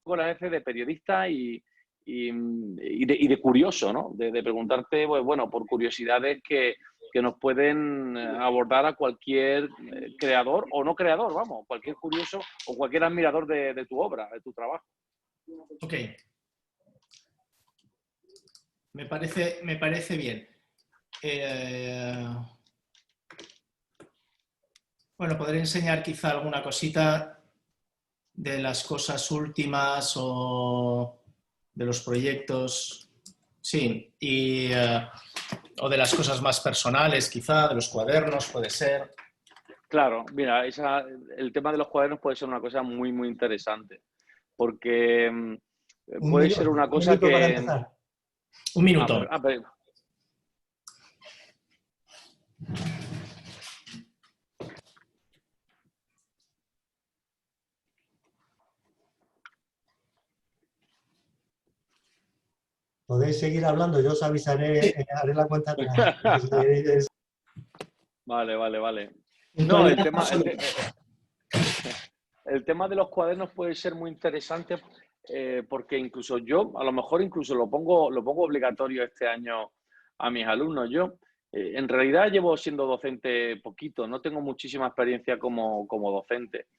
poco las veces de periodista y de curioso, ¿no? De preguntarte, pues, bueno, por curiosidades que nos pueden abordar a cualquier creador o no creador, vamos, cualquier curioso o cualquier admirador de tu obra, de tu trabajo. Ok. Me parece bien. Bueno, podré enseñar quizá alguna cosita de las cosas últimas o de los proyectos, sí, o de las cosas más personales quizá, de los cuadernos puede ser. Claro, mira, el tema de los cuadernos puede ser una cosa muy, muy interesante, porque puede ser una Un cosa minuto para que... empezar. Un minuto. Podéis seguir hablando, yo os avisaré, haré la cuenta atrás. Vale. No, el tema de los cuadernos puede ser muy interesante porque incluso yo, a lo mejor incluso lo pongo obligatorio este año a mis alumnos. Yo, en realidad, llevo siendo docente poquito, no tengo muchísima experiencia como docente,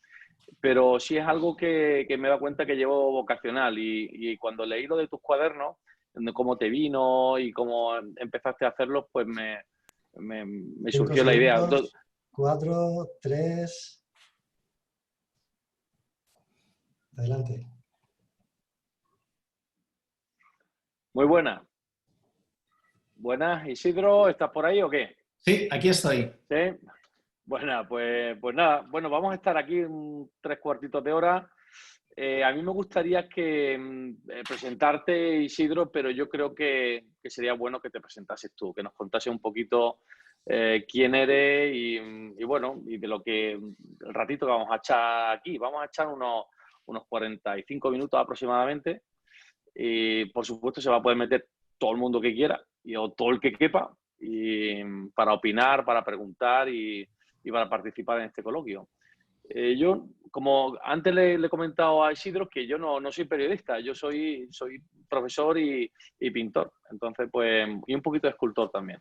pero sí es algo que me he dado cuenta que llevo vocacional y cuando leí lo de tus cuadernos, de cómo te vino y cómo empezaste a hacerlos, pues me 5 surgió la idea. segundos, 4, 3... Adelante. Muy buena. Buenas, Isidro, ¿estás por ahí o qué? Sí, aquí estoy. Sí. Bueno, pues nada. Bueno, vamos a estar aquí 3/4 de hora. A mí me gustaría presentarte, Isidro, pero yo creo que sería bueno que te presentases tú, que nos contases un poquito quién eres y bueno, y de lo que el ratito que vamos a echar aquí. Vamos a echar unos 45 minutos aproximadamente y por supuesto se va a poder meter todo el mundo que quiera o todo el que quepa y para opinar, para preguntar y para participar en este coloquio. Yo, como antes le he comentado a Isidro, que yo no soy periodista, yo soy profesor y pintor, entonces pues, y un poquito de escultor también.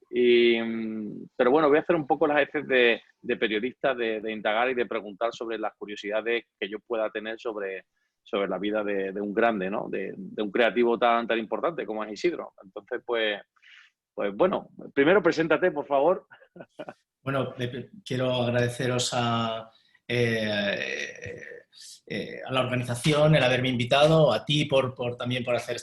Pero bueno, voy a hacer un poco las veces de periodista, de indagar y de preguntar sobre las curiosidades que yo pueda tener sobre la vida de un grande, ¿no? De un creativo tan importante como es Isidro. Entonces, pues bueno, primero preséntate, por favor. Bueno, quiero agradeceros a la organización el haberme invitado, a ti también por hacer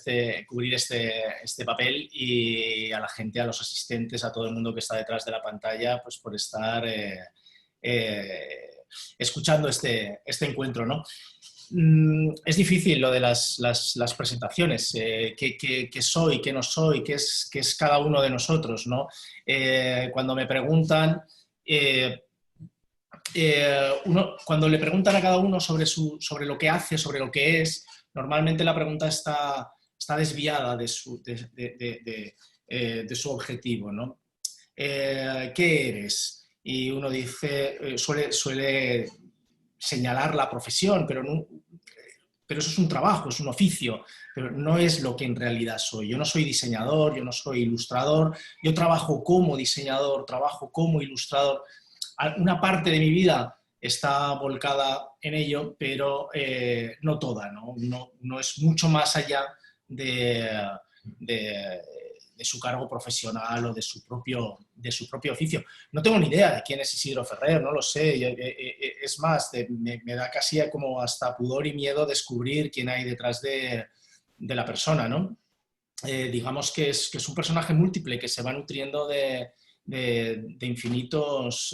cubrir este papel y a la gente, a los asistentes, a todo el mundo que está detrás de la pantalla, pues por estar escuchando este encuentro, ¿no? Es difícil lo de las presentaciones, qué soy, qué no soy, qué es cada uno de nosotros, ¿no? Cuando me preguntan, cuando le preguntan a cada uno sobre lo que hace, sobre lo que es, normalmente la pregunta está desviada de su objetivo, ¿no? ¿Qué eres? Y uno dice, suele señalar la profesión, pero eso es un trabajo, es un oficio, pero no es lo que en realidad soy. Yo no soy diseñador, yo no soy ilustrador, yo trabajo como diseñador, trabajo como ilustrador. Una parte de mi vida está volcada en ello, pero no toda, ¿no? No es mucho más allá de su cargo profesional o de su propio oficio. No tengo ni idea de quién es Isidro Ferrer, no lo sé. Es más, me da casi como hasta pudor y miedo descubrir quién hay detrás de la persona, ¿no? Digamos que es un personaje múltiple que se va nutriendo de infinitos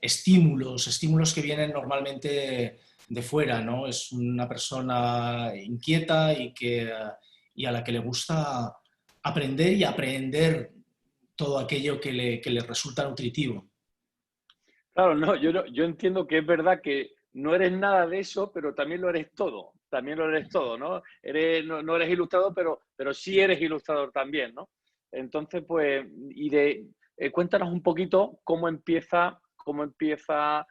estímulos que vienen normalmente de fuera, ¿no? Es una persona inquieta y a la que le gusta aprender y aprender todo aquello que le resulta nutritivo. Claro, no, yo entiendo que es verdad que no eres nada de eso, pero también lo eres todo. También lo eres todo, ¿no? No eres ilustrador, pero sí eres ilustrador también, ¿no? Entonces, pues, cuéntanos un poquito cómo empieza cómo empieza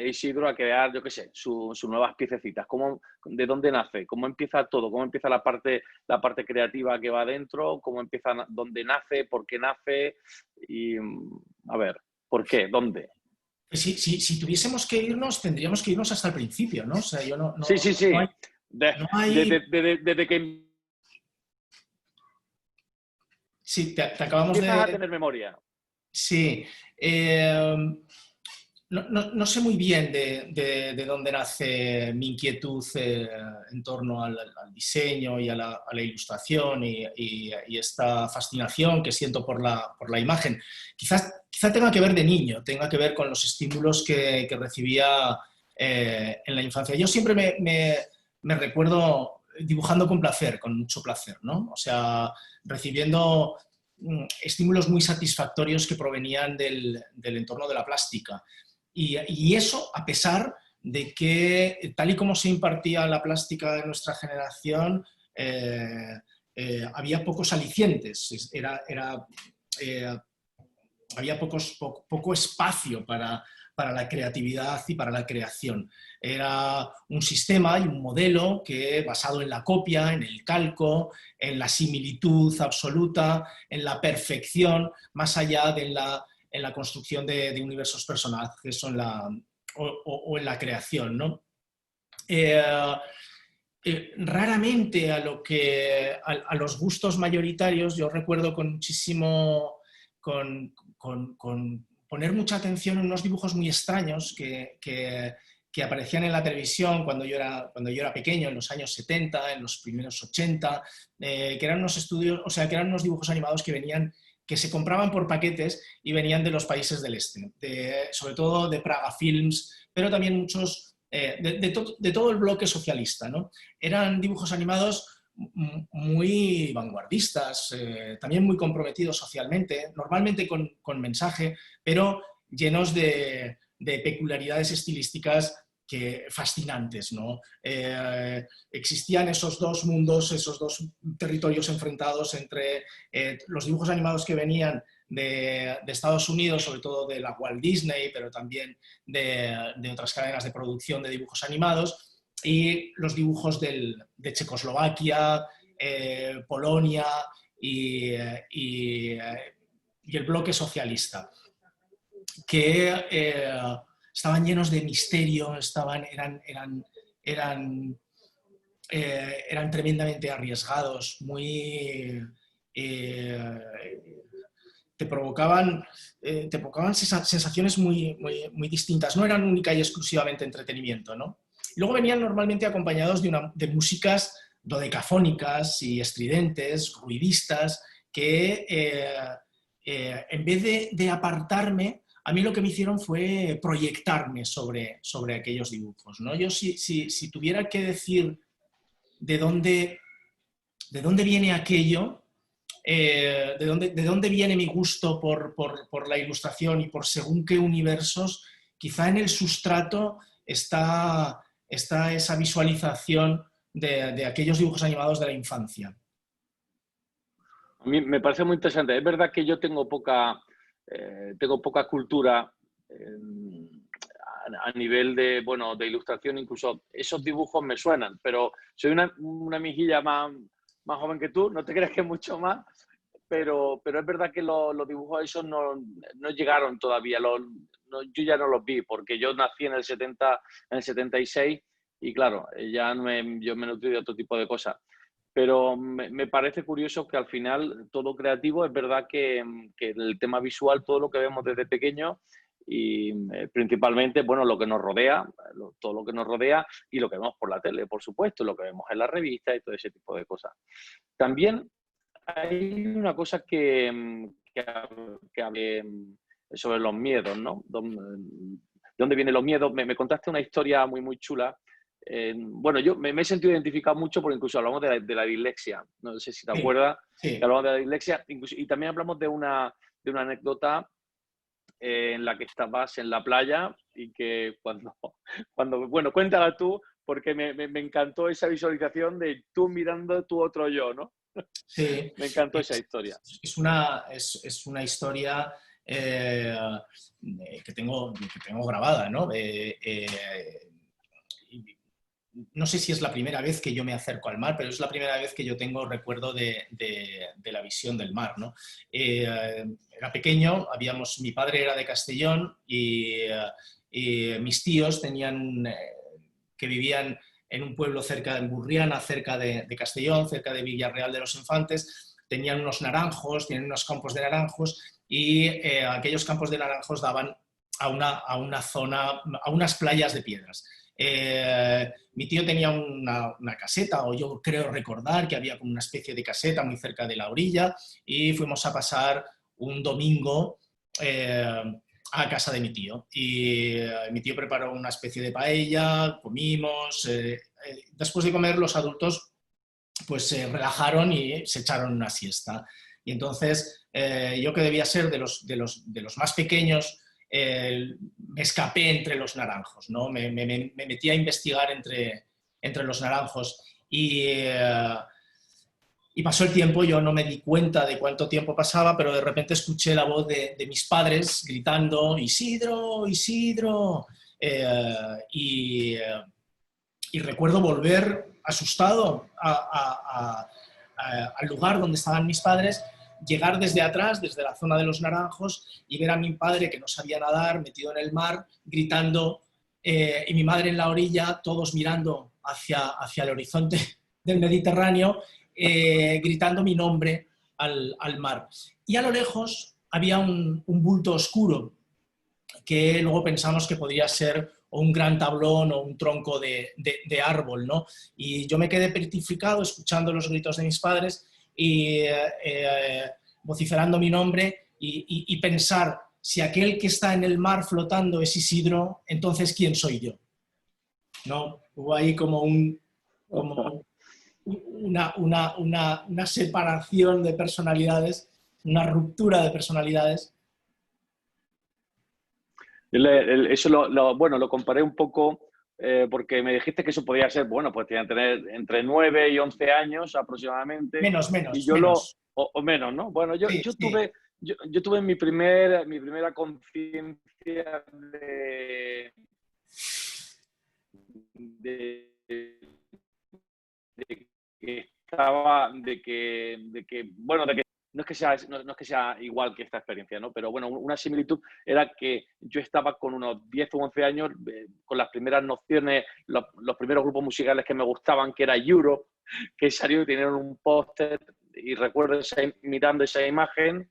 Isidro a crear, yo qué sé, sus nuevas piececitas, de dónde nace, cómo empieza todo, cómo empieza la parte creativa que va adentro, cómo empieza, dónde nace, por qué nace y, a ver, ¿por qué? ¿Dónde? Si tuviésemos que irnos, tendríamos que irnos hasta el principio, ¿no? O sea, yo no, Sí. no hay... No hay... Desde que Sí, te acabamos empiezas a de... tener memoria. Sí. No sé muy bien de dónde nace mi inquietud en torno al diseño y a la ilustración y esta fascinación que siento por la imagen. Quizá tenga que ver de niño, tenga que ver con los estímulos que recibía en la infancia. Yo siempre me recuerdo dibujando con placer, con mucho placer, ¿no? O sea, recibiendo estímulos muy satisfactorios que provenían del entorno de la plástica. Y eso a pesar de que, tal y como se impartía la plástica en nuestra generación, había pocos alicientes, había poco espacio para la creatividad y para la creación. Era un sistema y un modelo que, basado en la copia, en el calco, en la similitud absoluta, en la perfección, más allá de en la construcción de universos personajes o en la creación, ¿no? Raramente a los gustos mayoritarios, yo recuerdo con muchísimo, con poner mucha atención en unos dibujos muy extraños que aparecían en la televisión cuando yo era pequeño, en los años 70, en los primeros 80, que eran unos estudios, o sea, que eran unos dibujos animados que se compraban por paquetes y venían de los países del este, sobre todo de Praga Films, pero también muchos de todo el bloque socialista, ¿no? Eran dibujos animados muy vanguardistas, también muy comprometidos socialmente, normalmente con mensaje, pero llenos de peculiaridades estilísticas fascinantes, ¿no? Existían esos dos mundos, esos dos territorios enfrentados entre los dibujos animados que venían de Estados Unidos, sobre todo de la Walt Disney, pero también de otras cadenas de producción de dibujos animados, y los dibujos de Checoslovaquia, Polonia y el bloque socialista, que estaban llenos de misterio, eran tremendamente arriesgados, te provocaban sensaciones muy distintas, no eran única y exclusivamente entretenimiento, ¿no? Y luego venían normalmente acompañados de músicas dodecafónicas y estridentes, ruidistas, que en vez de apartarme, a mí lo que me hicieron fue proyectarme sobre aquellos dibujos, ¿no? Yo si tuviera que decir de dónde viene aquello, de dónde viene mi gusto por la ilustración y por según qué universos, quizá en el sustrato está esa visualización de aquellos dibujos animados de la infancia. A mí me parece muy interesante. Es verdad que yo tengo poca cultura a nivel de ilustración, incluso esos dibujos me suenan, pero soy una mejilla más joven que tú, no te creas que mucho más, pero es verdad que los dibujos esos no llegaron todavía, yo ya no los vi, porque yo nací en el 76 y claro, yo me nutrí de otro tipo de cosas. Pero me parece curioso que al final todo creativo, es verdad que el tema visual, todo lo que vemos desde pequeño y principalmente, bueno, lo que nos rodea, todo lo que nos rodea y lo que vemos por la tele, por supuesto, lo que vemos en la revista y todo ese tipo de cosas. También hay una cosa que hablé sobre los miedos, ¿no? ¿De dónde vienen los miedos? Me contaste una historia muy, muy chula. Bueno, yo me he sentido identificado mucho porque incluso hablamos de la dislexia. No sé si te acuerdas, sí. que hablamos de la dislexia. Y también hablamos de una anécdota en la que estabas en la playa y que bueno, cuéntala tú, porque me encantó esa visualización de tú mirando tu otro yo, ¿no? Sí. Me encantó esa historia. Es una historia que tengo grabada, ¿no? No sé si es la primera vez que yo me acerco al mar, pero es la primera vez que yo tengo recuerdo de la visión del mar, ¿no? Era pequeño, mi padre era de Castellón y mis tíos que vivían en un pueblo cerca de Burriana, cerca de Castellón, cerca de Villarreal de los Infantes, tenían unos naranjos, tienen unos campos de naranjos y aquellos campos de naranjos daban a una zona, a unas playas de piedras. Mi tío tenía una caseta, o yo creo recordar que había como una especie de caseta muy cerca de la orilla, y fuimos a pasar un domingo a casa de mi tío. Y mi tío preparó una especie de paella, comimos. Después de comer, los adultos pues se relajaron y se echaron una siesta. Y entonces yo, que debía ser de los más pequeños, me escapé entre los naranjos, ¿no? Me metí a investigar entre los naranjos y pasó el tiempo. Yo no me di cuenta de cuánto tiempo pasaba, pero de repente escuché la voz de mis padres gritando «Isidro, Isidro», y recuerdo volver asustado al lugar donde estaban mis padres, llegar desde atrás, desde la zona de los naranjos, y ver a mi padre, que no sabía nadar, metido en el mar, gritando, y mi madre en la orilla, todos mirando hacia el horizonte del Mediterráneo, gritando mi nombre al mar. Y a lo lejos había un bulto oscuro, que luego pensamos que podría ser o un gran tablón o un tronco de árbol, ¿no? Y yo me quedé petrificado escuchando los gritos de mis padres y vociferando mi nombre y pensar, si aquel que está en el mar flotando es Isidro, entonces ¿quién soy yo? ¿No? Hubo ahí como una separación de personalidades, una ruptura de personalidades. Eso lo comparé un poco porque me dijiste que eso podía ser, bueno, pues tenía que tener entre 9 y 11 años aproximadamente. Menos. Y yo menos. O menos, ¿no? Bueno, yo tuve mi primera conciencia de que estaba, de que no es que sea igual que esta experiencia, ¿no? Pero bueno, una similitud era que yo estaba con unos 10 o 11 años, con las primeras nociones, los primeros grupos musicales que me gustaban, que era Europe, que salió y tenían un póster, y recuerdo mirando esa imagen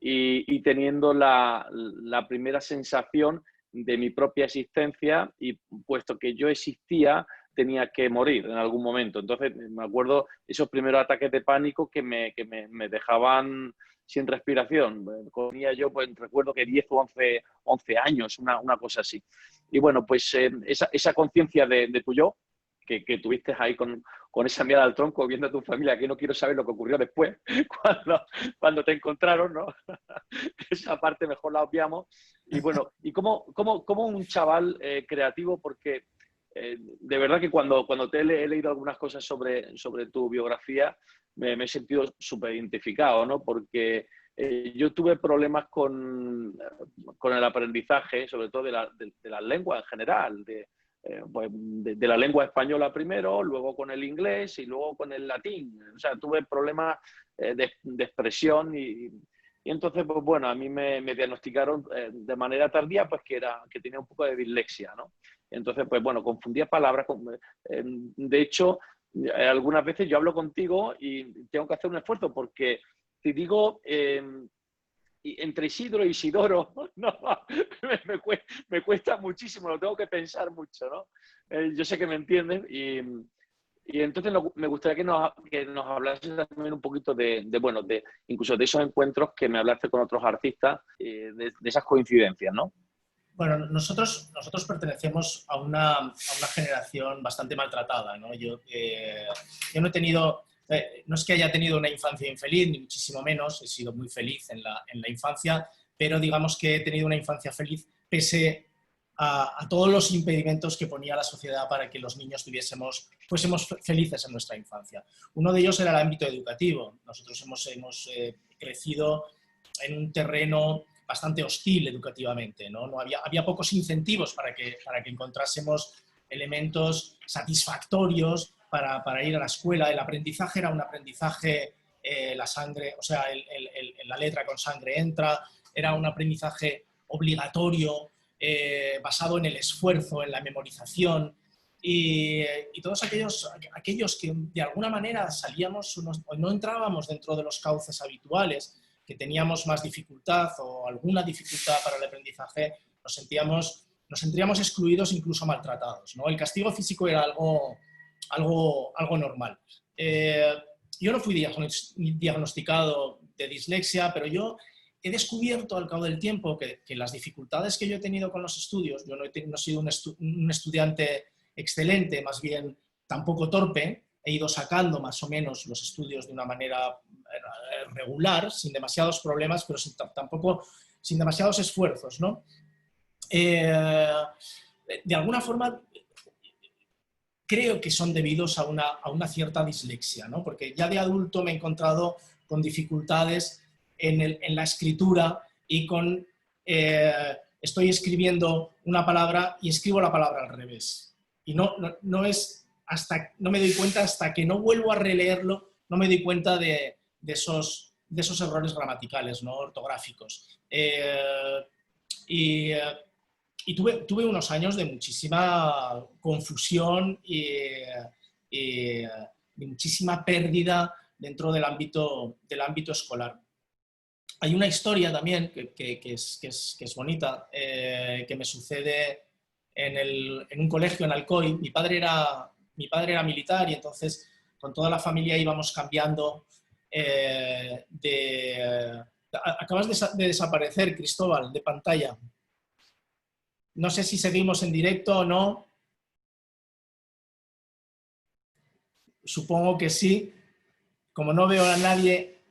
y teniendo la primera sensación de mi propia existencia, y puesto que yo existía, tenía que morir en algún momento. Entonces me acuerdo esos primeros ataques de pánico que me dejaban sin respiración. Tenía yo, pues recuerdo que 10 o 11 años, una cosa así. Y bueno, pues esa conciencia de tu yo, que tuviste ahí con esa mirada al tronco, viendo a tu familia, que no quiero saber lo que ocurrió después, cuando te encontraron, ¿no? Esa parte mejor la obviamos. Y bueno, y como un chaval creativo, porque de verdad que cuando te he leído algunas cosas sobre tu biografía, me he sentido súper identificado, ¿no? Porque yo tuve problemas con el aprendizaje, sobre todo de la lengua en general, de la lengua española primero, luego con el inglés y luego con el latín. O sea, tuve problemas de expresión y entonces, pues bueno, a mí me diagnosticaron de manera tardía, pues que tenía un poco de dislexia, ¿no? Entonces, pues bueno, confundía palabras. De hecho, algunas veces yo hablo contigo y tengo que hacer un esfuerzo, porque te digo entre Isidro y Isidoro, no, me cuesta muchísimo, lo tengo que pensar mucho, ¿no? Yo sé que me entienden y entonces me gustaría que nos hablases también un poquito bueno, incluso de esos encuentros que me hablaste con otros artistas, de esas coincidencias, ¿no? Bueno, nosotros pertenecemos a una generación bastante maltratada, ¿no? Yo no he tenido, no es que haya tenido una infancia infeliz, ni muchísimo menos, he sido muy feliz en la infancia, pero digamos que he tenido una infancia feliz pese a todos los impedimentos que ponía la sociedad para que los niños fuésemos felices en nuestra infancia. Uno de ellos era el ámbito educativo. Nosotros hemos crecido en un terreno bastante hostil educativamente, ¿no? Había pocos incentivos para que encontrásemos elementos satisfactorios para ir a la escuela. El aprendizaje era un aprendizaje, la sangre, o sea, la letra con sangre entra, era un aprendizaje obligatorio, basado en el esfuerzo, en la memorización, y todos aquellos que de alguna manera salíamos o no entrábamos dentro de los cauces habituales, que teníamos más dificultad o alguna dificultad para el aprendizaje, nos sentíamos excluidos, incluso maltratados, ¿no? El castigo físico era algo normal. Yo no fui diagnosticado de dislexia, pero yo he descubierto al cabo del tiempo que las dificultades que yo he tenido con los estudios, yo no he sido un estudiante excelente, más bien tampoco torpe, he ido sacando más o menos los estudios de una manera regular, sin demasiados problemas, pero tampoco sin demasiados esfuerzos, ¿no? De alguna forma creo que son debidos a una cierta dislexia, ¿no? Porque ya de adulto me he encontrado con dificultades en la escritura y estoy escribiendo una palabra y escribo la palabra al revés. Y no me doy cuenta hasta que no vuelvo a releerlo, no me doy cuenta de esos errores gramaticales, ¿no? Ortográficos. Y tuve unos años de muchísima confusión y de muchísima pérdida dentro del ámbito escolar. Hay una historia también que es bonita, que me sucede en un colegio en Alcoy. Mi padre era militar y entonces con toda la familia íbamos cambiando. Acabas de desaparecer, Cristóbal, de pantalla. No sé si seguimos en directo o no. Supongo que sí. Como no veo a nadie,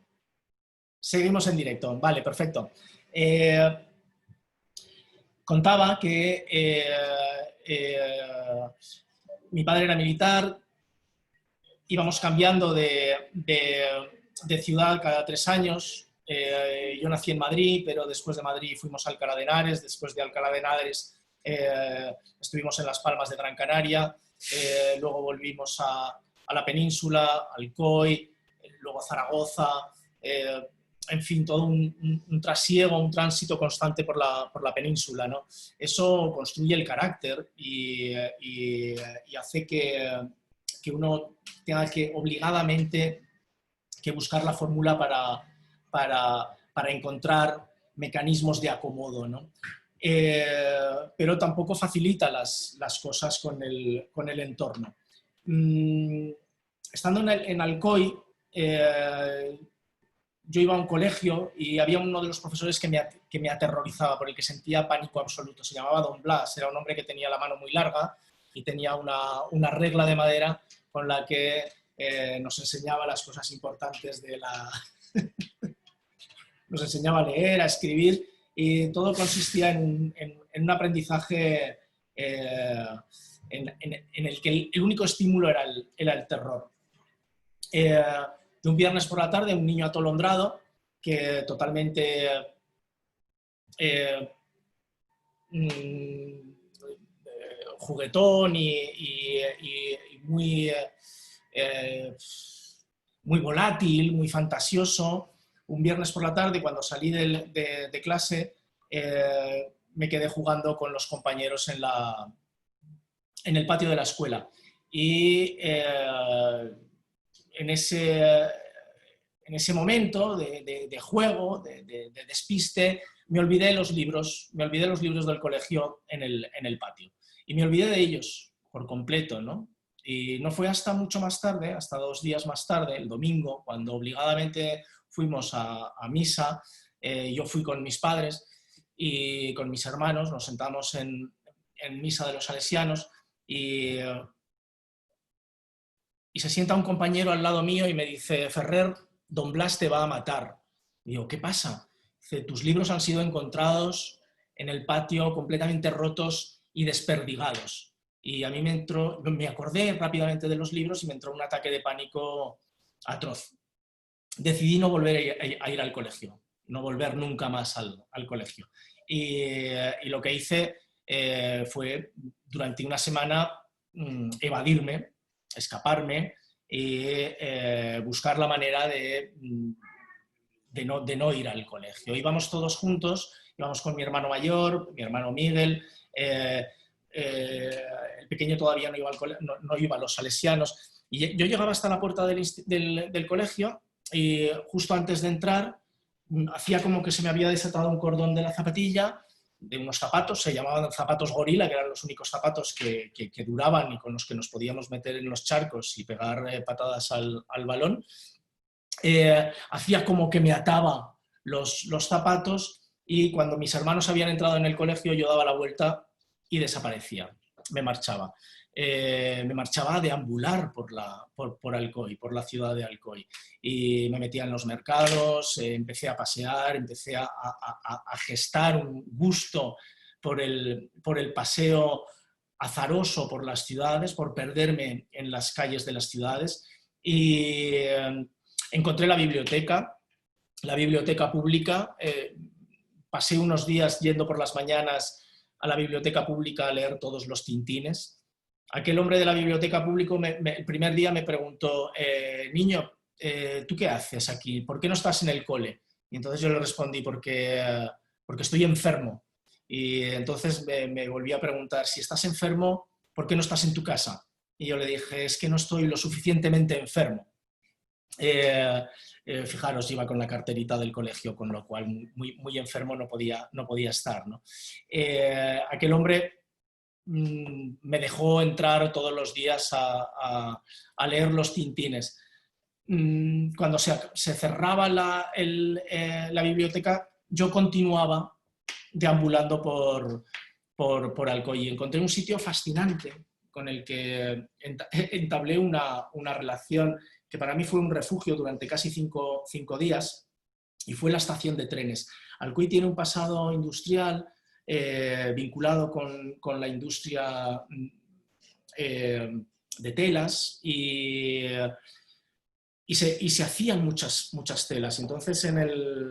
seguimos en directo. Vale, perfecto. Contaba que mi padre era militar, íbamos cambiando de ciudad cada 3 años. Yo nací en Madrid, pero después de Madrid fuimos a Alcalá de Henares, después de Alcalá de Henares estuvimos en Las Palmas de Gran Canaria, luego volvimos a la península, Alcoy, luego Zaragoza, en fin, todo un trasiego, un tránsito constante por la península, ¿no? Eso construye el carácter y hace que uno tenga que obligadamente que buscar la fórmula para encontrar mecanismos de acomodo, ¿no? Pero tampoco facilita las cosas con el entorno. Estando en Alcoy, yo iba a un colegio y había uno de los profesores que me aterrorizaba, por el que sentía pánico absoluto. Se llamaba Don Blas, era un hombre que tenía la mano muy larga y tenía una regla de madera con la que nos enseñaba las cosas importantes de la... nos enseñaba a leer, a escribir, y todo consistía en un aprendizaje en el que el único estímulo era el terror. De un viernes por la tarde, un niño atolondrado, que totalmente juguetón y muy volátil, muy fantasioso. Un viernes por la tarde, cuando salí de clase, me quedé jugando con los compañeros en el patio de la escuela. Y en ese momento de juego, de despiste, me olvidé los libros del colegio en el patio. Y me olvidé de ellos por completo, ¿no? Y no fue hasta mucho más tarde, hasta 2 días más tarde, el domingo, cuando obligadamente fuimos a misa, yo fui con mis padres y con mis hermanos, nos sentamos en misa de los salesianos y se sienta un compañero al lado mío y me dice: Ferrer, Don Blas te va a matar. Y digo: ¿qué pasa? Dice: tus libros han sido encontrados en el patio completamente rotos y desperdigados. Y a mí me acordé rápidamente de los libros y me entró un ataque de pánico atroz. Decidí no volver a ir al colegio. no volver nunca más al colegio. Y lo que hice fue durante una semana evadirme, escaparme y buscar la manera de no ir al colegio. Íbamos todos juntos, íbamos con mi hermano mayor, mi hermano Miguel, el pequeño todavía no iba al colegio, no iba a los salesianos. Y yo llegaba hasta la puerta del colegio y justo antes de entrar hacía como que se me había desatado un cordón de la zapatilla, de unos zapatos, se llamaban zapatos gorila, que eran los únicos zapatos que duraban y con los que nos podíamos meter en los charcos y pegar patadas al balón. Hacía como que me ataba los zapatos y cuando mis hermanos habían entrado en el colegio yo daba la vuelta y desaparecía, me marchaba. Me marchaba a deambular por Alcoy, por la ciudad de Alcoy. Y me metía en los mercados, empecé a pasear, empecé a gestar un gusto por el paseo azaroso por las ciudades, por perderme en las calles de las ciudades. Y encontré la biblioteca pública. Pasé unos días yendo por las mañanas a la biblioteca pública a leer todos los Tintines. Aquel hombre de la biblioteca pública el primer día me preguntó, niño, ¿tú qué haces aquí? ¿Por qué no estás en el cole? Y entonces yo le respondí, porque estoy enfermo. Y entonces me volví a preguntar, si estás enfermo, ¿por qué no estás en tu casa? Y yo le dije, es que no estoy lo suficientemente enfermo. Fijaros, iba con la carterita del colegio, con lo cual muy enfermo no podía estar, ¿no? Aquel hombre me dejó entrar todos los días a leer los Tintines. Cuando se cerraba la biblioteca, yo continuaba deambulando por Alcoy y encontré un sitio fascinante con el que entablé una relación que para mí fue un refugio durante casi cinco días, y fue la estación de trenes. Alcoy tiene un pasado industrial vinculado con la industria de telas y se hacían muchas telas. Entonces en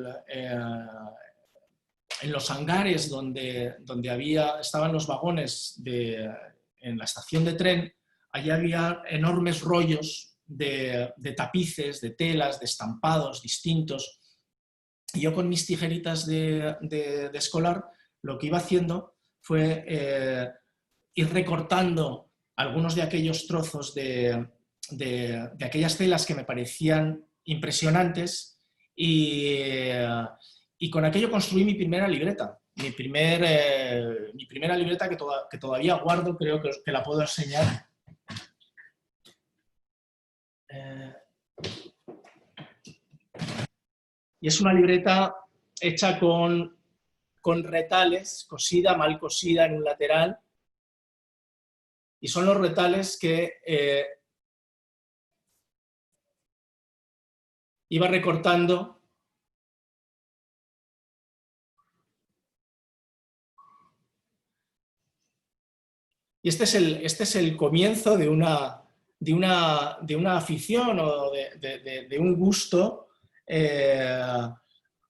los hangares donde estaban los vagones en la estación de tren, allí había enormes rollos de tapices, de telas, de estampados distintos. Y yo con mis tijeritas de escolar lo que iba haciendo fue ir recortando algunos de aquellos trozos de aquellas telas que me parecían impresionantes y con aquello construí mi primera libreta. Mi primera libreta que todavía guardo, creo que la puedo enseñar. Y es una libreta hecha con retales, cosida, mal cosida en un lateral. Y son los retales que iba recortando y este es el comienzo de una afición o de un gusto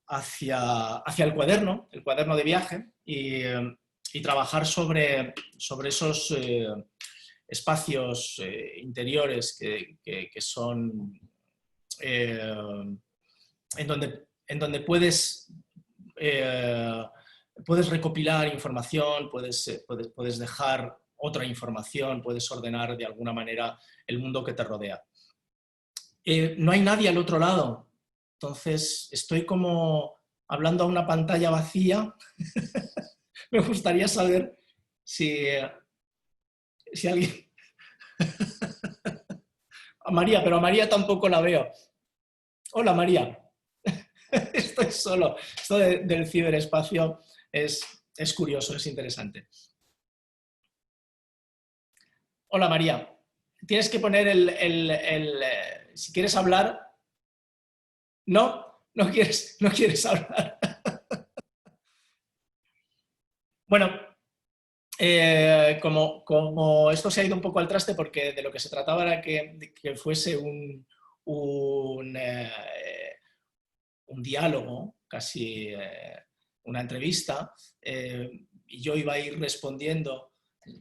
hacia el cuaderno de viaje y trabajar sobre esos espacios interiores que son en donde puedes recopilar información, puedes dejar otra información, puedes ordenar de alguna manera el mundo que te rodea. No hay nadie al otro lado, entonces estoy como hablando a una pantalla vacía. Me gustaría saber si alguien... A María, pero a María tampoco la veo. Hola María, estoy solo. Esto del ciberespacio es curioso, es interesante. Hola María, tienes que poner si quieres hablar. No quieres hablar. Bueno, como esto se ha ido un poco al traste, porque de lo que se trataba era que fuese un diálogo casi una entrevista, y yo iba a ir respondiendo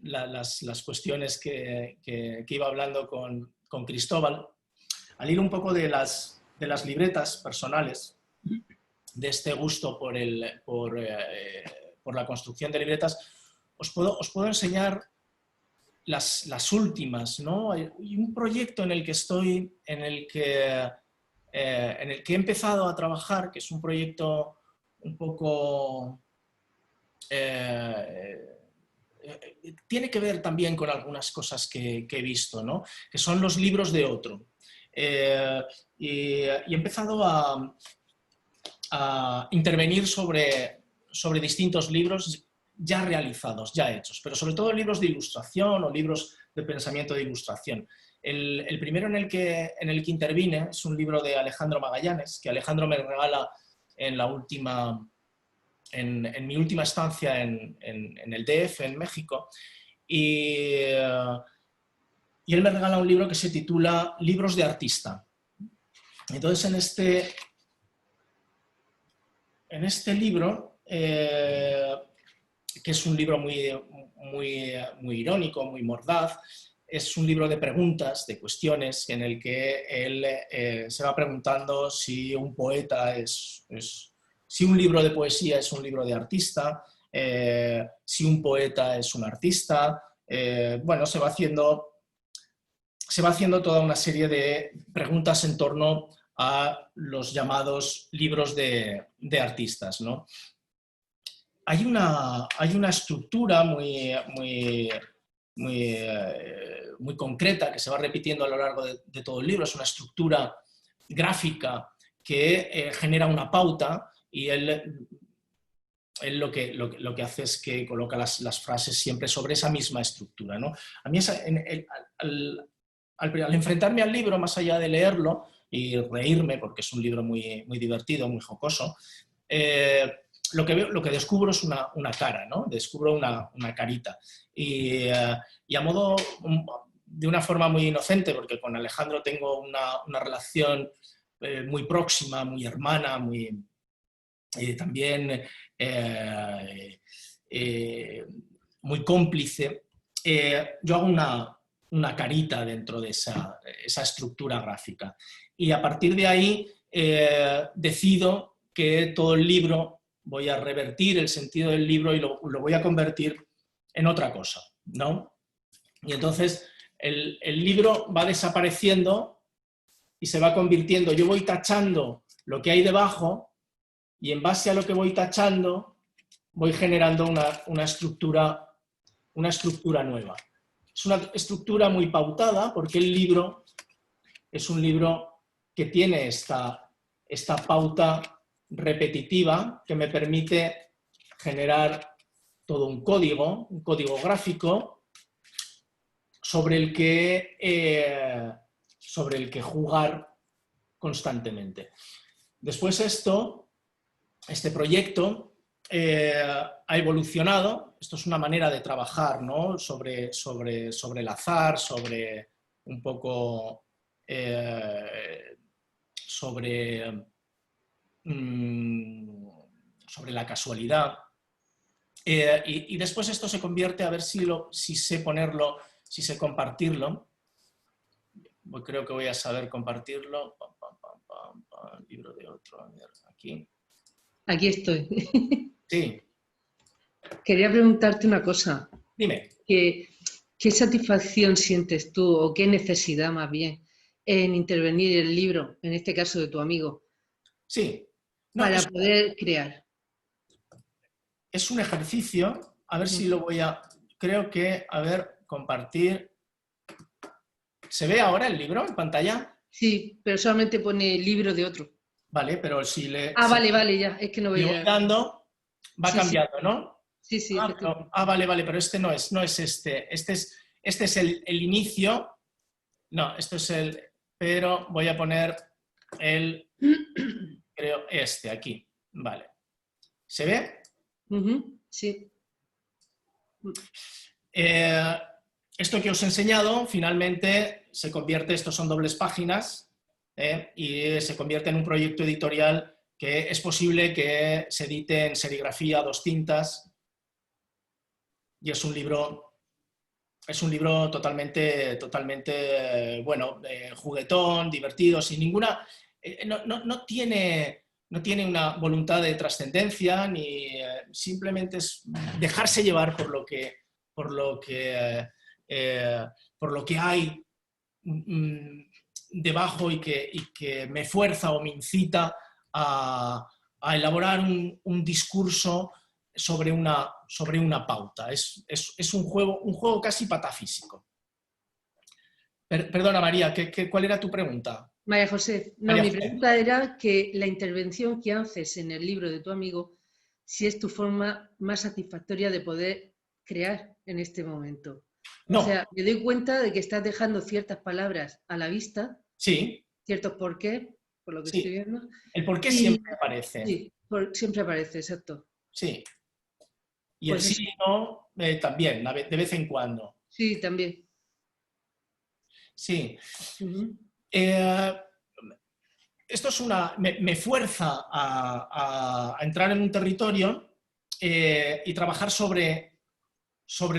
las cuestiones que iba hablando con Cristóbal. Al ir un poco de las libretas personales, de este gusto por la construcción de libretas, os puedo enseñar las últimas, ¿no? Hay un proyecto en el que estoy, en el que he empezado a trabajar, que es un proyecto un poco... tiene que ver también con algunas cosas que he visto, ¿no? Que son los libros de otro. Y he empezado a intervenir sobre distintos libros ya realizados, ya hechos, pero sobre todo libros de ilustración o libros de pensamiento de ilustración. El primero en el que intervine es un libro de Alejandro Magallanes, que Alejandro me regala en mi última estancia en el DF, en México, y él me regala un libro que se titula Libros de artista. Entonces, en este libro, que es un libro muy irónico, muy mordaz, es un libro de preguntas, de cuestiones, en el que él se va preguntando si un poeta si un libro de poesía es un libro de artista, si un poeta es un artista. Bueno, se va haciendo toda una serie de preguntas en torno a los llamados libros de artistas, ¿no? Hay una estructura muy concreta que se va repitiendo a lo largo de todo el libro. Es una estructura gráfica que genera una pauta, y él lo que hace es que coloca las frases siempre sobre esa misma estructura, ¿no? A mí al enfrentarme al libro, más allá de leerlo y reírme, porque es un libro muy divertido, muy jocoso, lo que descubro es una cara, ¿no? Descubro una carita. Y a modo, de una forma muy inocente, porque con Alejandro tengo una relación muy próxima, muy hermana, también muy cómplice, yo hago una carita dentro de esa estructura gráfica. Y a partir de ahí decido que todo el libro voy a revertir el sentido del libro y lo voy a convertir en otra cosa, ¿no? Y entonces el libro va desapareciendo y se va convirtiendo, yo voy tachando lo que hay debajo, y en base a lo que voy tachando voy generando una estructura nueva. Es una estructura muy pautada, porque el libro es un libro que tiene esta pauta repetitiva que me permite generar todo un código gráfico sobre el que jugar constantemente. Después este proyecto ha evolucionado. Esto es una manera de trabajar, ¿no? sobre el azar, sobre un poco sobre la casualidad. Y después esto se convierte, a ver si sé ponerlo, si sé compartirlo. Creo que voy a saber compartirlo. Libro de otro, a ver, aquí. Aquí estoy. Sí. Quería preguntarte una cosa. Dime. ¿Qué satisfacción sientes tú, o qué necesidad más bien, en intervenir en el libro, en este caso de tu amigo? Sí. Para poder crear. Es un ejercicio, a ver si lo voy a... Creo que, a ver, compartir... ¿Se ve ahora el libro en pantalla? Sí, pero solamente pone libro de otro. Vale, pero si le... Vale, ya, es que no veía. Le voy dando, va cambiando, ¿no? Sí. Vale, pero este no es este. Este es el inicio. No, esto es el... Pero voy a poner creo, aquí. Vale. ¿Se ve? Sí. Esto que os he enseñado, finalmente estos son dobles páginas, y se convierte en un proyecto editorial que es posible que se edite en serigrafía a 2 tintas y es un libro totalmente, bueno, juguetón, divertido, sin ninguna... no tiene una voluntad de trascendencia, ni simplemente es dejarse llevar por lo que hay debajo y que me fuerza o me incita a elaborar un discurso sobre una pauta. Es un juego casi patafísico. Perdona, María, ¿cuál era tu pregunta? María José, no, mi pregunta era que la intervención que haces en el libro de tu amigo, si es tu forma más satisfactoria de poder crear en este momento. No. O sea, me doy cuenta de que estás dejando ciertas palabras a la vista, sí, ciertos por qué, por lo que estoy viendo. El por qué siempre aparece. Sí, siempre aparece, exacto. Sí. Y pues el sí y no también, de vez en cuando. Sí, también. Sí. Esto es me fuerza a entrar en un territorio y trabajar sobre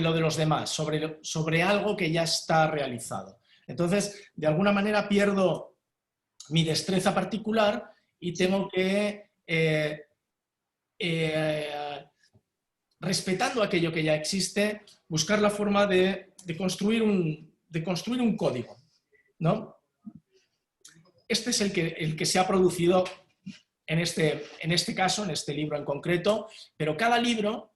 lo de los demás, sobre algo que ya está realizado. Entonces, de alguna manera pierdo mi destreza particular y tengo que, respetando aquello que ya existe, buscar la forma de construir un código, ¿no? Este es el que se ha producido en este caso, en este libro en concreto, pero cada libro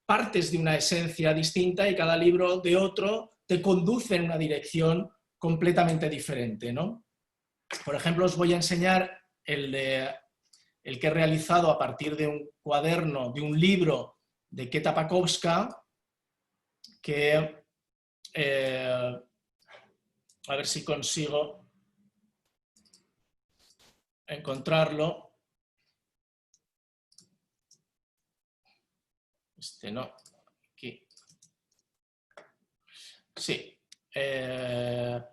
partes de una esencia distinta y cada libro de otro te conduce en una dirección completamente diferente, ¿no? Por ejemplo, os voy a enseñar el que he realizado a partir de un cuaderno, de un libro de Keta Pakowska, que a ver si consigo encontrarlo. No, aquí. Sí. ¿Se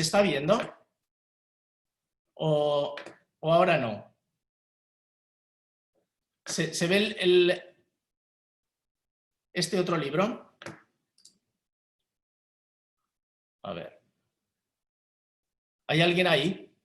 está viendo? ¿O ahora no? ¿Se ve este otro libro? A ver. ¿Hay alguien ahí?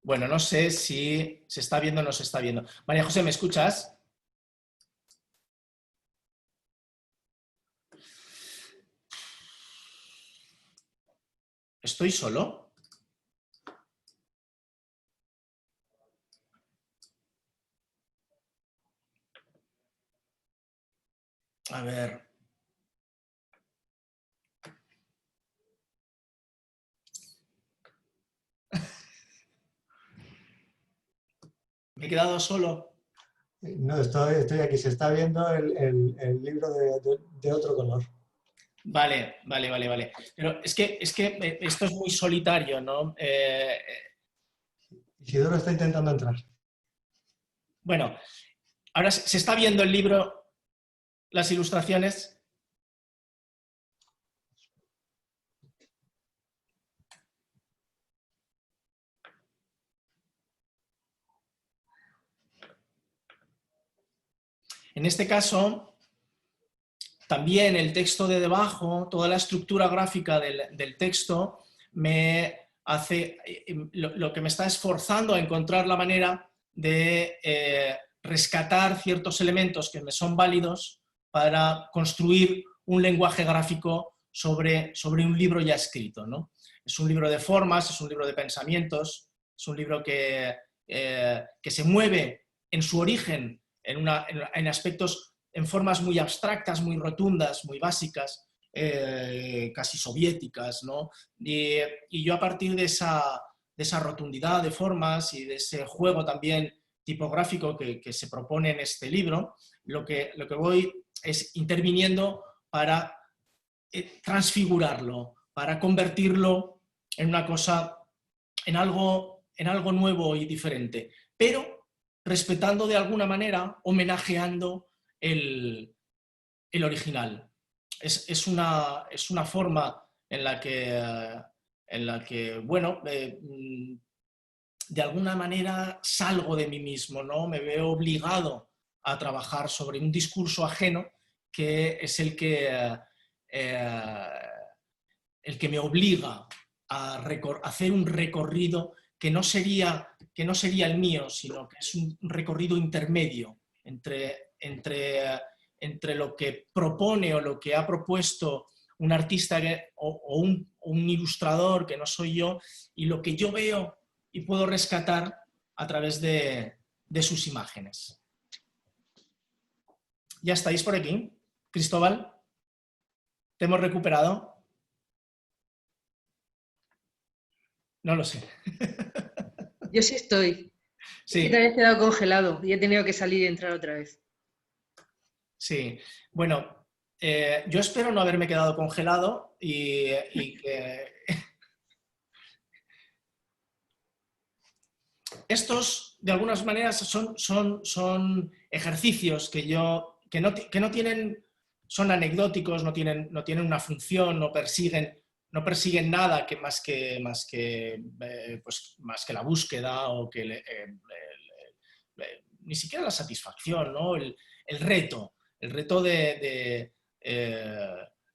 Bueno, no sé si se está viendo o no se está viendo. María José, ¿me escuchas? ¿Estoy solo? A ver. ¿Me he quedado solo? No, estoy aquí. Se está viendo el libro de otro color. Vale. Pero es que esto es muy solitario, ¿no? Isidoro está intentando entrar. Bueno, ahora se está viendo el libro, las ilustraciones. En este caso, también el texto de debajo, toda la estructura gráfica del texto, me hace, lo que me está esforzando a encontrar la manera de rescatar ciertos elementos que me son válidos para construir un lenguaje gráfico sobre un libro ya escrito, ¿no? Es un libro de formas, es un libro de pensamientos, es un libro que se mueve en su origen en aspectos, en formas muy abstractas, muy rotundas, muy básicas, casi soviéticas, ¿no? Y yo a partir de esa rotundidad de formas y de ese juego también tipográfico que se propone en este libro, lo que voy es interviniendo para transfigurarlo, para convertirlo en una cosa, en algo nuevo y diferente. Pero respetando de alguna manera, homenajeando el original. Es una forma en la que bueno, de alguna manera salgo de mí mismo, ¿no? Me veo obligado a trabajar sobre un discurso ajeno que es el que me obliga a hacer un recorrido que no sería el mío, sino que es un recorrido intermedio entre lo que propone o lo que ha propuesto un artista o un ilustrador, que no soy yo, y lo que yo veo y puedo rescatar a través de sus imágenes. ¿Ya estáis por aquí? Cristóbal, ¿te hemos recuperado? No lo sé. Yo sí estoy. Sí. Es que te habías quedado congelado y he tenido que salir y entrar otra vez. Sí. Bueno, yo espero no haberme quedado congelado y que... Estos, de algunas maneras, son ejercicios que no tienen, son anecdóticos, no tienen una función, no persiguen nada más que la búsqueda o que ni siquiera la satisfacción, ¿no? El reto de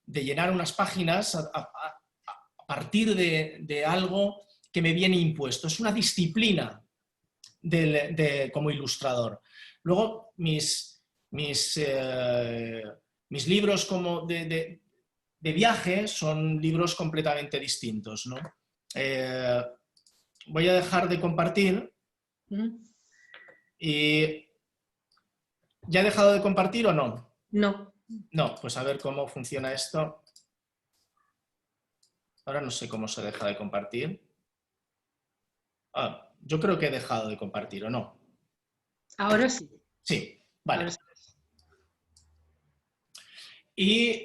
llenar unas páginas a partir de algo que me viene impuesto. Es una disciplina como ilustrador. Luego, mis libros como de viaje son libros completamente distintos, ¿no? Voy a dejar de compartir. ¿Y ya he dejado de compartir o no? No. No, pues a ver cómo funciona esto. Ahora no sé cómo se deja de compartir. Yo creo que he dejado de compartir, ¿o no? Ahora sí. Sí, vale. Ahora sí. Y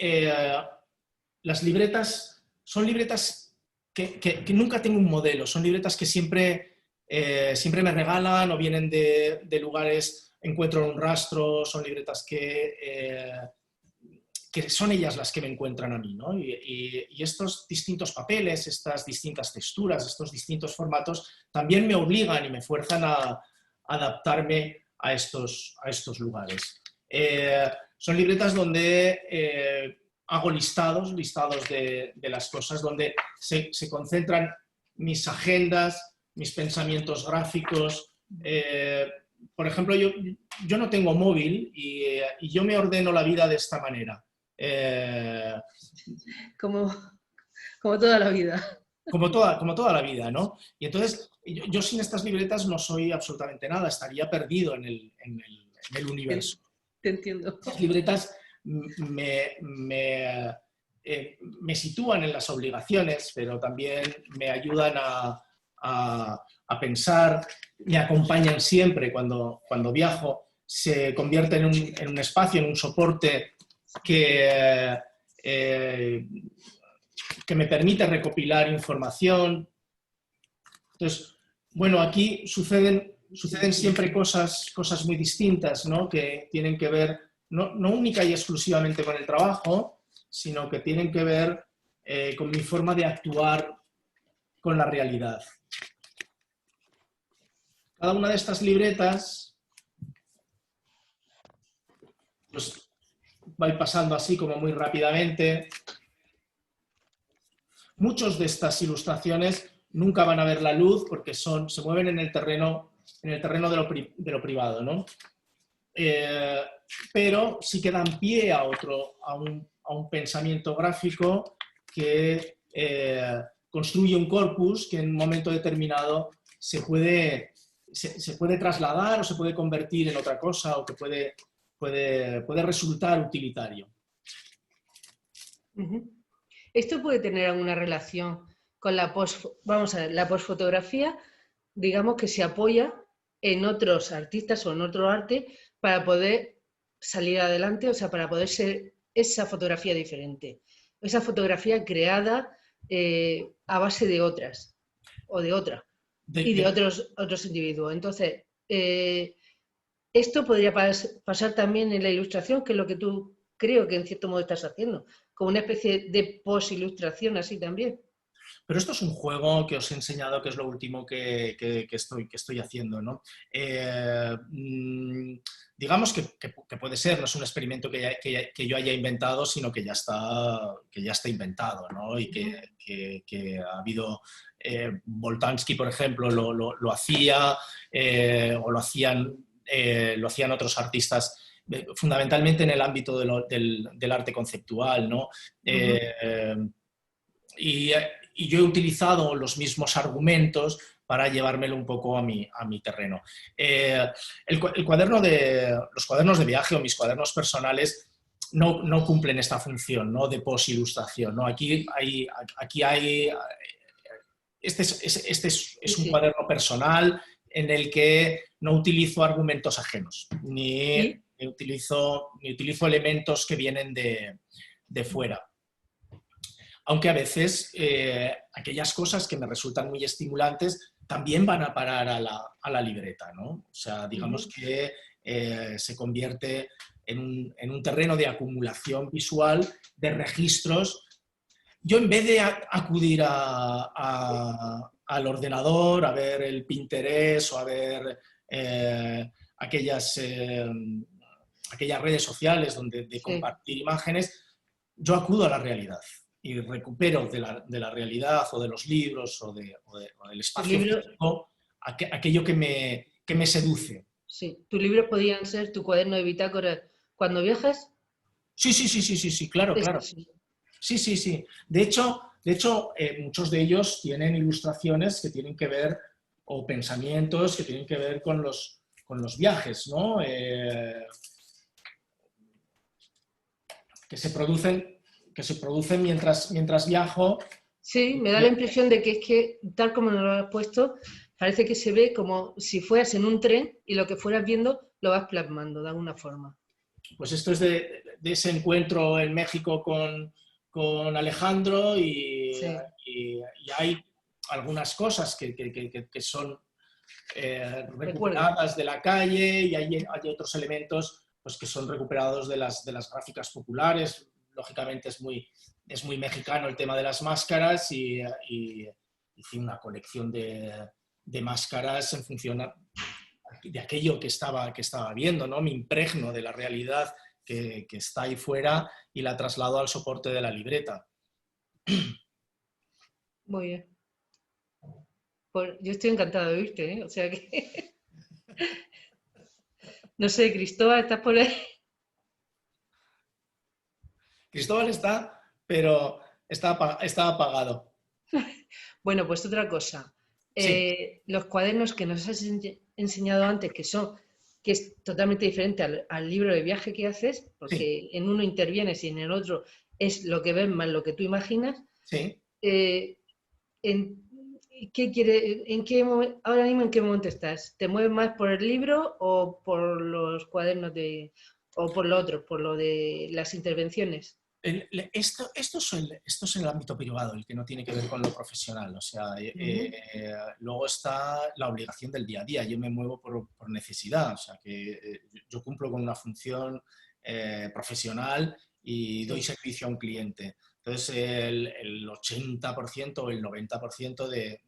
las libretas son libretas que nunca tengo un modelo, son libretas que siempre me regalan o vienen de lugares, encuentro un rastro, son libretas que son ellas las que me encuentran a mí, ¿no? Y estos distintos papeles, estas distintas texturas, estos distintos formatos también me obligan y me fuerzan a adaptarme a estos lugares. Son libretas donde hago listados de las cosas, donde se concentran mis agendas, mis pensamientos gráficos. Por ejemplo, yo no tengo móvil y yo me ordeno la vida de esta manera. Como toda la vida. Como toda la vida, ¿no? Y entonces, yo sin estas libretas no soy absolutamente nada, estaría perdido en el universo. Te entiendo. Las libretas me sitúan en las obligaciones, pero también me ayudan a pensar, me acompañan siempre cuando viajo, se convierten en un espacio, en un soporte que me permite recopilar información. Entonces, bueno, aquí suceden siempre cosas muy distintas, ¿no? Que tienen que ver no única y exclusivamente con el trabajo, sino que tienen que ver con mi forma de actuar con la realidad. Cada una de estas libretas pues va pasando así como muy rápidamente. Muchos de estas ilustraciones nunca van a ver la luz porque se mueven en el terreno de lo privado, ¿no? Pero sí que dan pie a un pensamiento gráfico que construye un corpus que en un momento determinado se puede trasladar o se puede convertir en otra cosa o que puede resultar utilitario. ¿Esto puede tener alguna relación con la posfotografía? Digamos que se apoya en otros artistas o en otro arte para poder salir adelante, o sea, para poder ser esa fotografía diferente, esa fotografía creada a base de otras o de otra y de otros individuos. Entonces, Esto podría pasar también en la ilustración, que es lo que tú creo que en cierto modo estás haciendo, como una especie de post-ilustración así también. Pero esto es un juego que os he enseñado, que es lo último que estoy haciendo, ¿no? Digamos que puede ser, no es un experimento que yo haya inventado, sino que ya está inventado, ¿no? Y que ha habido... Boltanski, por ejemplo, lo hacía, o lo hacían otros artistas, fundamentalmente en el ámbito del arte conceptual, ¿no? Y, y yo he utilizado los mismos argumentos para llevármelo un poco a mi terreno. Los cuadernos de viaje o mis cuadernos personales no cumplen esta función, ¿no?, de posilustración, ¿no? Aquí hay este es un Sí. cuaderno personal en el que no utilizo argumentos ajenos, ni ¿Y? utilizo elementos que vienen de fuera. Aunque a veces aquellas cosas que me resultan muy estimulantes también van a parar a la libreta, ¿no? O sea, digamos que se convierte en un terreno de acumulación visual de registros. Yo, en vez de acudir al ordenador, a ver el Pinterest o a ver aquellas redes sociales de Sí. compartir imágenes, yo acudo a la realidad y recupero de la realidad o de los libros o del Tus espacio libros, físico aquello que me seduce. sí. Tus libros podrían ser tu cuaderno de bitácora cuando viajas. Sí, claro, Esto claro. sí. Sí, sí, sí. De hecho muchos de ellos tienen ilustraciones que tienen que ver, o pensamientos que tienen que ver con los viajes, ¿no? Que se producen mientras viajo. Sí, me da la impresión de que es que, tal como nos lo has puesto, parece que se ve como si fueras en un tren y lo que fueras viendo lo vas plasmando de alguna forma. Pues esto es de ese encuentro en México con Alejandro Sí, y hay algunas cosas que son recuerdo. recuperadas de la calle y hay otros elementos pues, que son recuperados de las gráficas populares. Lógicamente es muy mexicano el tema de las máscaras y hice una colección de máscaras en función de aquello que estaba viendo, ¿no? Me impregno de la realidad que está ahí fuera y la traslado al soporte de la libreta. Muy bien. Pues yo estoy encantada de oírte, ¿eh? O sea que, no sé, Cristóbal, ¿estás por ahí? Cristóbal está, pero está apagado. Bueno, pues otra cosa. Sí, Los cuadernos que nos has enseñado antes, que es totalmente diferente al libro de viaje que haces, sí, porque en uno intervienes y en el otro es lo que ves más lo que tú imaginas. sí. eh, en, ¿Qué quiere, ahora mismo en qué momento estás? ¿Te mueves más por el libro o por los cuadernos o por lo otro, por lo de las intervenciones? Esto es en el ámbito privado, el que no tiene que ver con lo profesional. O sea, Ujú. luego está la obligación del día a día. Yo me muevo por necesidad. O sea, que yo cumplo con una función profesional y doy Sí, servicio a un cliente. Entonces, el 80% o el 90% de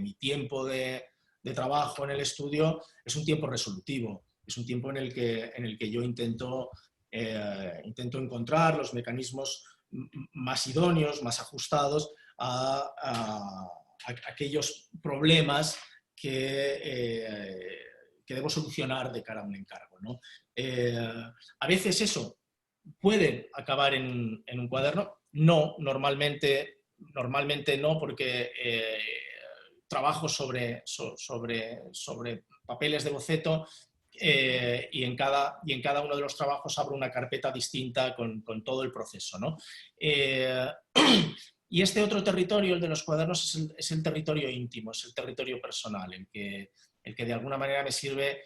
mi tiempo de trabajo en el estudio es un tiempo resolutivo. Es un tiempo en el que yo intento encontrar los mecanismos más idóneos, más ajustados a aquellos problemas que debo solucionar de cara a un encargo, ¿no? A veces eso puede acabar en un cuaderno. No, normalmente no, porque trabajo sobre papeles de boceto y en cada uno de los trabajos abro una carpeta distinta con todo el proceso, ¿no? Y este otro territorio, el de los cuadernos, es el territorio íntimo, es el territorio personal, el que de alguna manera me sirve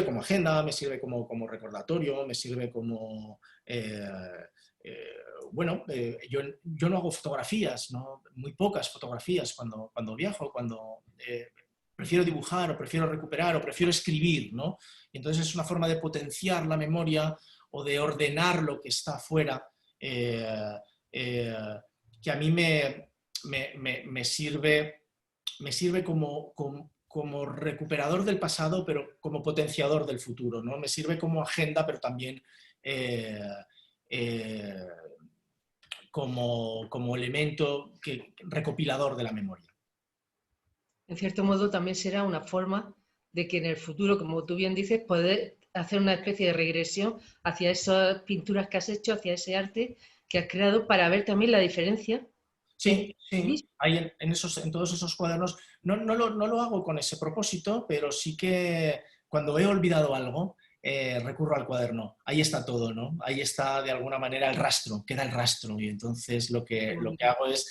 como agenda, me sirve como recordatorio, me sirve como... bueno, yo no hago fotografías, ¿no? Muy pocas fotografías cuando viajo, prefiero dibujar, o prefiero recuperar, o prefiero escribir, ¿no? Y entonces es una forma de potenciar la memoria o de ordenar lo que está afuera, que a mí me sirve como recuperador del pasado, pero como potenciador del futuro, ¿no? Me sirve como agenda, pero también como elemento recopilador de la memoria. En cierto modo también será una forma de que en el futuro, como tú bien dices, poder hacer una especie de regresión hacia esas pinturas que has hecho, hacia ese arte que has creado, para ver también la diferencia. Sí, sí. Hay en todos esos cuadernos. No lo hago con ese propósito, pero sí que cuando he olvidado algo, recurro al cuaderno. Ahí está todo, ¿no? Ahí está de alguna manera el rastro, queda el rastro. Y entonces lo que hago es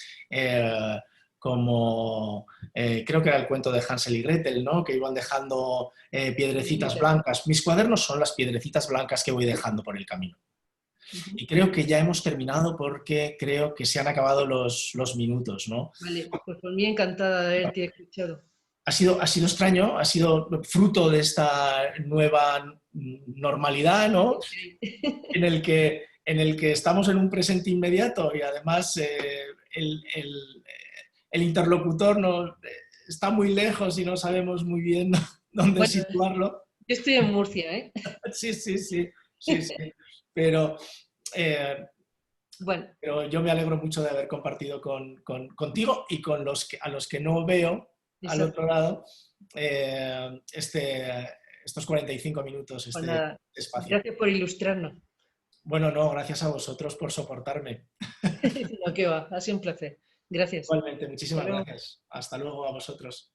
creo que era el cuento de Hansel y Gretel, ¿no? Que iban dejando piedrecitas blancas. Mis cuadernos son las piedrecitas blancas que voy dejando por el camino. Y creo que ya hemos terminado porque creo que se han acabado los minutos, ¿no? Vale, pues por mí encantada de haberte escuchado. Ha sido extraño, ha sido fruto de esta nueva normalidad, ¿no? en el que estamos en un presente inmediato y además el interlocutor está muy lejos y no sabemos muy bien dónde situarlo. Yo estoy en Murcia, ¿eh? Sí. Pero pero yo me alegro mucho de haber compartido contigo y con a los que no veo al otro lado estos 45 minutos, pues nada, espacio. Gracias por ilustrarnos. Bueno, no, gracias a vosotros por soportarme. No, que va, ha sido un placer. Gracias. Igualmente, muchísimas gracias. Hasta luego a vosotros.